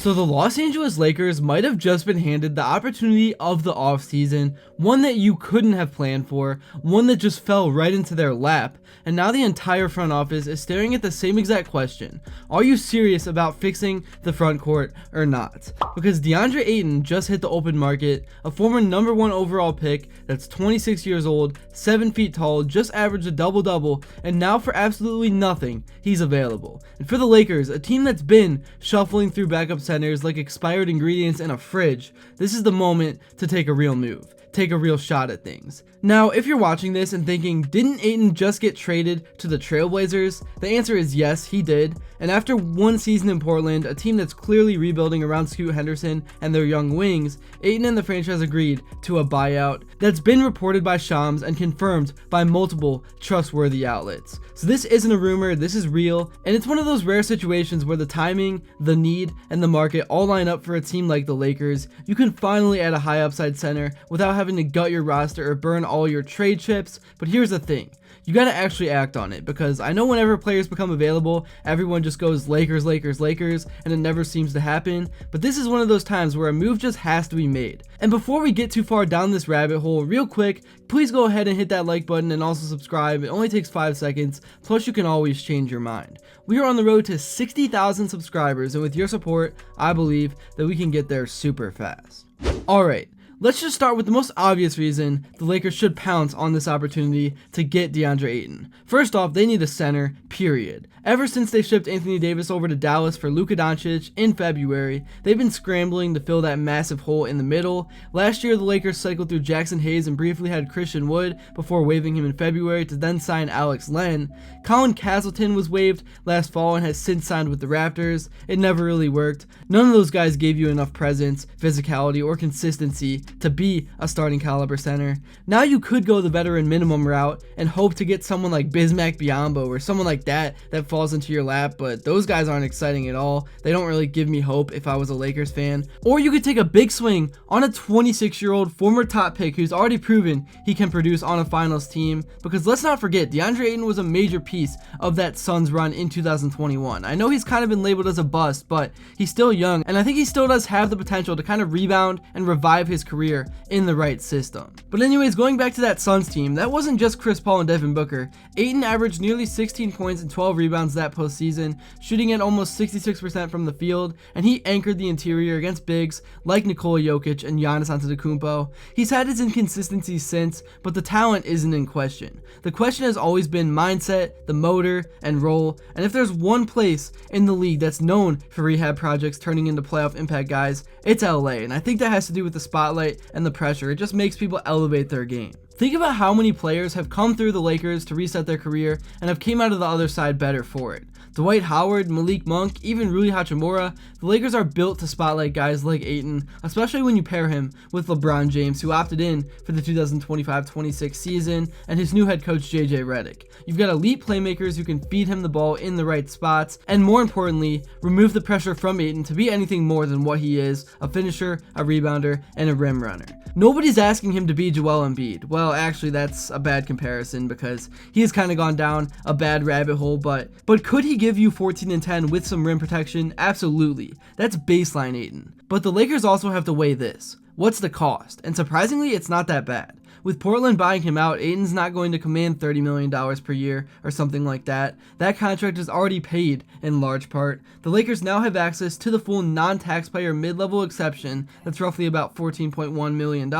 So the Los Angeles Lakers might have just been handed the opportunity of the offseason, one that you couldn't have planned for, one that just fell right into their lap, and now the entire front office is staring at the same exact question. Are you serious about fixing the front court or not? Because Deandre Ayton just hit the open market, a former #1 overall pick that's 26 years old, 7 feet tall, just averaged a double-double, and now for absolutely nothing, he's available. And for the Lakers, a team that's been shuffling through backup centers like expired ingredients in a fridge, this is the moment to take a real move. Take a real shot at things. Now, if you're watching this and thinking, didn't Ayton just get traded to the Trailblazers? The answer is yes, he did. And after one season in Portland, a team that's clearly rebuilding around Scoot Henderson and their young wings, Ayton and the franchise agreed to a buyout that's been reported by Shams and confirmed by multiple trustworthy outlets. So this isn't a rumor, this is real, and it's one of those rare situations where the timing, the need, and the market all line up for a team like the Lakers. You can finally add a high upside center without having to gut your roster or burn all your trade chips. But here's the thing, you gotta actually act on it, because I know whenever players become available, everyone just goes Lakers, Lakers, Lakers, and it never seems to happen. But this is one of those times where a move just has to be made. And before we get too far down this rabbit hole, real quick, please go ahead and hit that like button and also subscribe. It only takes 5 seconds, plus you can always change your mind. We are on the road to 60,000 subscribers, and with your support, I believe that we can get there super fast. Alright. Let's just start with the most obvious reason the Lakers should pounce on this opportunity to get Deandre Ayton. First off, they need a center, period. Ever since they shipped Anthony Davis over to Dallas for Luka Doncic in February, they've been scrambling to fill that massive hole in the middle. Last year, the Lakers cycled through Jackson Hayes and briefly had Christian Wood before waiving him in February to then sign Alex Len. Colin Castleton was waived last fall and has since signed with the Raptors. It never really worked. None of those guys gave you enough presence, physicality, or consistency to be a starting caliber center. Now you could go the veteran minimum route and hope to get someone like Bismack Biyombo or someone like that falls into your lap, but those guys aren't exciting at all. They don't really give me hope if I was a Lakers fan. Or you could take a big swing on a 26-year-old former top pick who's already proven he can produce on a finals team, because let's not forget, Deandre Ayton was a major piece of that Suns run in 2021. I know he's kind of been labeled as a bust, but he's still young, and I think he still does have the potential to kind of rebound and revive his career in the right system. But anyways, going back to that Suns team, that wasn't just Chris Paul and Devin Booker. Ayton averaged nearly 16 points and 12 rebounds that postseason, shooting at almost 66% from the field, and he anchored the interior against bigs like Nikola Jokic and Giannis Antetokounmpo. He's had his inconsistencies since, but the talent isn't in question. The question has always been mindset, the motor, and role, and if there's one place in the league that's known for rehab projects turning into playoff impact guys, it's LA, and I think that has to do with the spotlight and the pressure. It just makes people elevate their game. Think about how many players have come through the Lakers to reset their career and have came out of the other side better for it. Dwight Howard, Malik Monk, even Rui Hachimura. The Lakers are built to spotlight guys like Ayton, especially when you pair him with LeBron James, who opted in for the 2025-26 season, and his new head coach JJ Redick. You've got elite playmakers who can feed him the ball in the right spots, and more importantly, remove the pressure from Ayton to be anything more than what he is, a finisher, a rebounder, and a rim runner. Nobody's asking him to be Joel Embiid. Well, actually, that's a bad comparison because he has kind of gone down a bad rabbit hole, but could he give you 14 and 10 with some rim protection? Absolutely. That's baseline Ayton. But the Lakers also have to weigh this. What's the cost? And surprisingly, it's not that bad. With Portland buying him out, Ayton's not going to command $30 million per year or something like that. That contract is already paid in large part. The Lakers now have access to the full non-taxpayer mid-level exception that's roughly about $14.1 million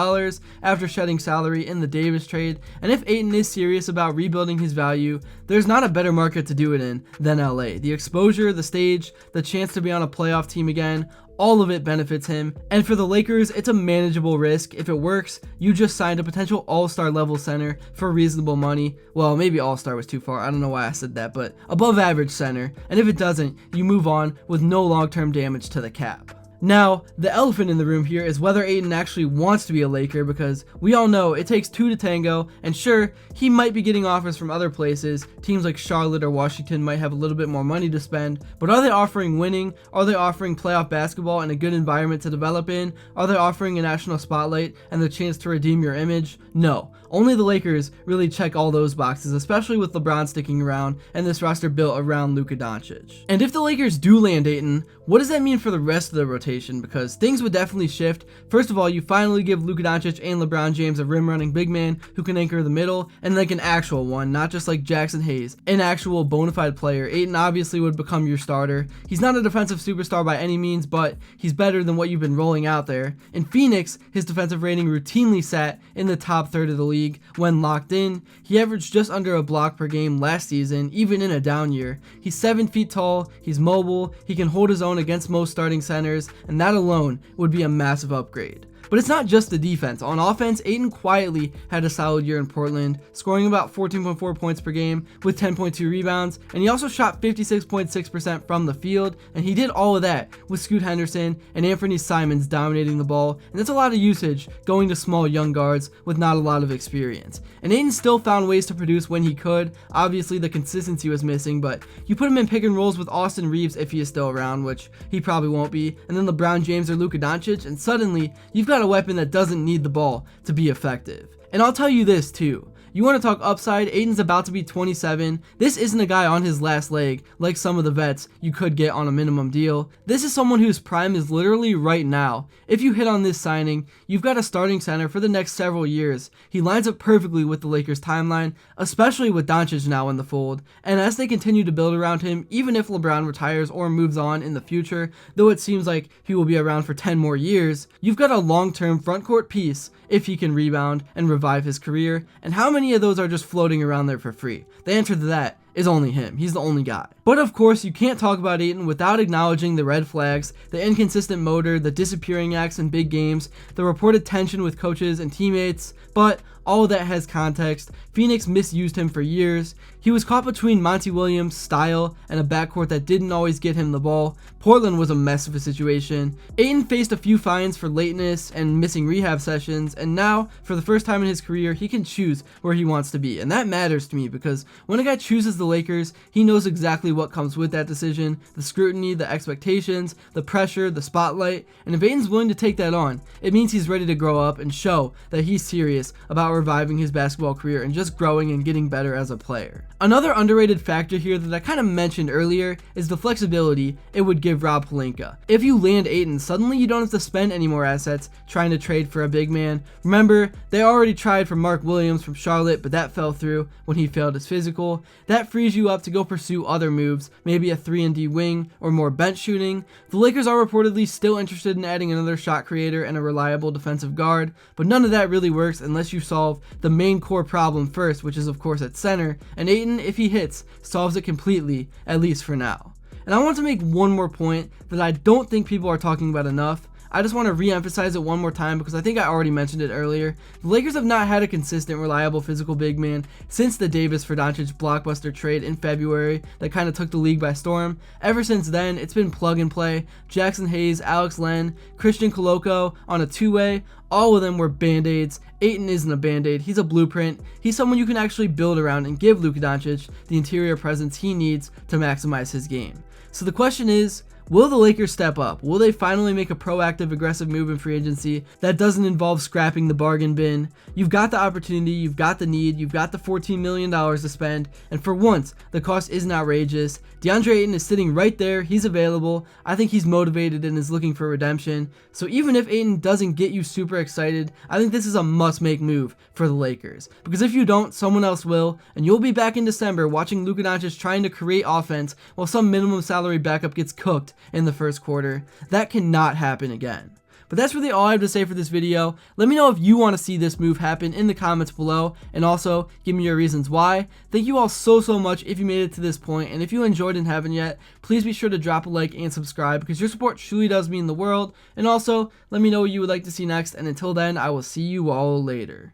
after shedding salary in the Davis trade. And if Ayton is serious about rebuilding his value, there's not a better market to do it in than LA. The exposure, the stage, the chance to be on a playoff team again, all of it benefits him, and for the Lakers, it's a manageable risk. If it works, you just signed a potential all-star level center for reasonable money. Well, maybe all-star was too far, I don't know why I said that, but above average center, and if it doesn't, you move on with no long-term damage to the cap. Now, the elephant in the room here is whether Ayton actually wants to be a Laker, because we all know it takes two to tango, and sure, he might be getting offers from other places. Teams like Charlotte or Washington might have a little bit more money to spend, but are they offering winning? Are they offering playoff basketball and a good environment to develop in? Are they offering a national spotlight and the chance to redeem your image? No. Only the Lakers really check all those boxes, especially with LeBron sticking around and this roster built around Luka Doncic. And if the Lakers do land Ayton, What does that mean for the rest of the rotation? Because things would definitely shift. First of all, you finally give Luka Doncic and LeBron James a rim running big man who can anchor the middle, and like an actual one, not just like Jackson Hayes, an actual bona fide player. Ayton obviously would become your starter. He's not a defensive superstar by any means, but he's better than what you've been rolling out there. In Phoenix, his defensive rating routinely sat in the top third of the league when locked in. He averaged just under a block per game last season, even in a down year. He's 7 feet tall, he's mobile, he can hold his own against most starting centers, and that alone would be a massive upgrade. But it's not just the defense. On offense, Ayton quietly had a solid year in Portland, scoring about 14.4 points per game with 10.2 rebounds, and he also shot 56.6% from the field, and he did all of that with Scoot Henderson and Anthony Simons dominating the ball, and that's a lot of usage going to small young guards with not a lot of experience. And Ayton still found ways to produce when he could. Obviously the consistency was missing, but you put him in pick and rolls with Austin Reeves if he is still around, which he probably won't be, and then LeBron James or Luka Doncic, and suddenly you've got a weapon that doesn't need the ball to be effective. And I'll tell you this too. You want to talk upside? Ayton's about to be 27. This isn't a guy on his last leg like some of the vets you could get on a minimum deal. This is someone whose prime is literally right now. If you hit on this signing, you've got a starting center for the next several years. He lines up perfectly with the Lakers timeline, especially with Doncic now in the fold. And as they continue to build around him, even if LeBron retires or moves on in the future, though it seems like he will be around for 10 more years, you've got a long-term frontcourt piece if he can rebound and revive his career. And how many of those are just floating around there for free? The answer to that is only him. He's the only guy. But of course, you can't talk about Ayton without acknowledging the red flags, the inconsistent motor, the disappearing acts in big games, the reported tension with coaches and teammates, but all of that has context. Phoenix misused him for years. He was caught between Monty Williams' style and a backcourt that didn't always get him the ball. Portland was a mess of a situation. Ayton faced a few fines for lateness and missing rehab sessions, and now, for the first time in his career, he can choose where he wants to be. And that matters to me because when a guy chooses the Lakers, he knows exactly what comes with that decision, the scrutiny, the expectations, the pressure, the spotlight, and if Ayton's willing to take that on, it means he's ready to grow up and show that he's serious about reviving his basketball career and just growing and getting better as a player. Another underrated factor here that I kind of mentioned earlier is the flexibility it would give Rob Pelinka. If you land Ayton, suddenly you don't have to spend any more assets trying to trade for a big man. Remember, they already tried for Mark Williams from Charlotte, but that fell through when he failed his physical. That frees you up to go pursue other moves, maybe a 3-and-D wing or more bench shooting. The Lakers are reportedly still interested in adding another shot creator and a reliable defensive guard, but none of that really works unless you solve the main core problem first, which is of course at center, and Ayton, if he hits, solves it completely, at least for now. And I want to make one more point that I don't think people are talking about enough. I just want to re-emphasize it one more time because I think I already mentioned it earlier. The Lakers have not had a consistent, reliable physical big man since the Davis for Doncic blockbuster trade in February that kind of took the league by storm. Ever since then, it's been plug and play. Jackson Hayes, Alex Len, Christian Koloko on a two-way. All of them were band-aids. Ayton isn't a band-aid. He's a blueprint. He's someone you can actually build around and give Luka Doncic the interior presence he needs to maximize his game. So the question is, will the Lakers step up? Will they finally make a proactive, aggressive move in free agency that doesn't involve scrapping the bargain bin? You've got the opportunity, you've got the need, you've got the $14 million to spend, and for once, the cost isn't outrageous. Deandre Ayton is sitting right there, he's available. I think he's motivated and is looking for redemption. So even if Ayton doesn't get you super excited, I think this is a must-make move for the Lakers. Because if you don't, someone else will, and you'll be back in December watching Luka Doncic trying to create offense while some minimum salary backup gets cooked in the first quarter. That cannot happen again. But that's really all I have to say for this video. Let me know if you want to see this move happen in the comments below, and also give me your reasons why. Thank you all so much if you made it to this point, and if you enjoyed and haven't yet, please be sure to drop a like and subscribe because your support truly does mean the world. And also, let me know what you would like to see next, and until then, I will see you all later.